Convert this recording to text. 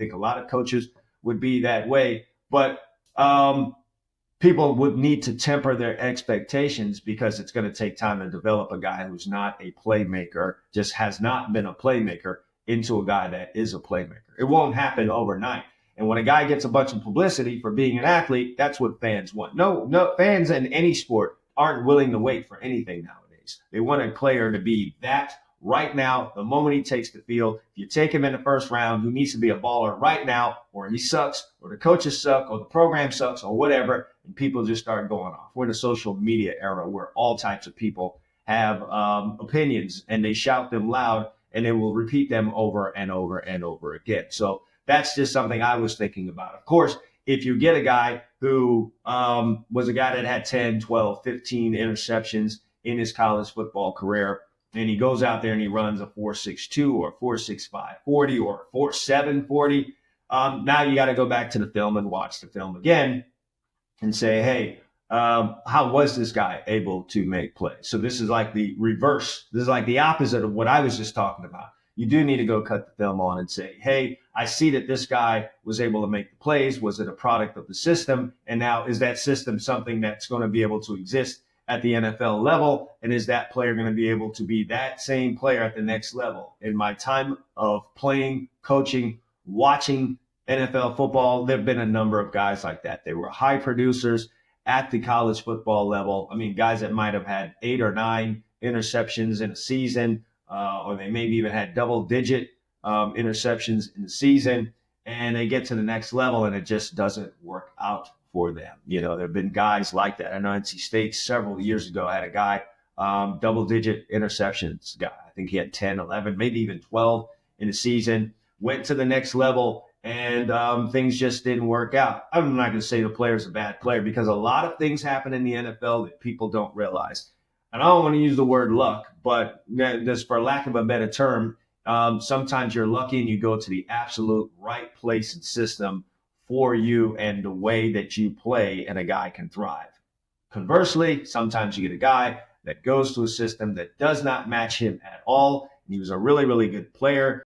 think a lot of coaches would be that way. But people would need to temper their expectations because it's going to take time to develop a guy who's not a playmaker, just has not been a playmaker, into a guy that is a playmaker. It won't happen overnight. And when a guy gets a bunch of publicity for being an athlete, that's what fans want. No, fans in any sport aren't willing to wait for anything nowadays. They want a player to be that right now, the moment he takes the field. If you take him in the first round, who needs to be a baller right now, or he sucks, or the coaches suck, or the program sucks, or whatever, and people just start going off. We're in a social media era where all types of people have opinions, and they shout them loud, and they will repeat them over and over and over again. So that's just something I was thinking about. Of course, if you get a guy who was a guy that had 10, 12, 15 interceptions in his college football career, and he goes out there and he runs a 4.62 or 4.65 40 or 4.7 40, now you got to go back to the film and watch the film again and say, hey, how was this guy able to make plays? So this is like the reverse. This is like the opposite of what I was just talking about. You do need to go cut the film on and say, hey, I see that this guy was able to make the plays. Was it a product of the system? And now is that system something that's going to be able to exist at the NFL level? And is that player going to be able to be that same player at the next level? In my time of playing, coaching, watching NFL football, there have been a number of guys like that. They were high producers at the college football level. I mean, guys that might have had 8 or 9 interceptions in a season, or they maybe even had double-digit interceptions in the season, and they get to the next level and it just doesn't work out for them. You know, there have been guys like that. I know NC State several years ago had a guy, double-digit interceptions guy. I think he had 10, 11, maybe even 12 in the season, went to the next level, and things just didn't work out. I'm not going to say the player's a bad player because a lot of things happen in the NFL that people don't realize. And I don't want to use the word luck, but just for lack of a better term, sometimes you're lucky and you go to the absolute right place and system for you and the way that you play, and a guy can thrive. Conversely, sometimes you get a guy that goes to a system that does not match him at all, and he was a really, really good player,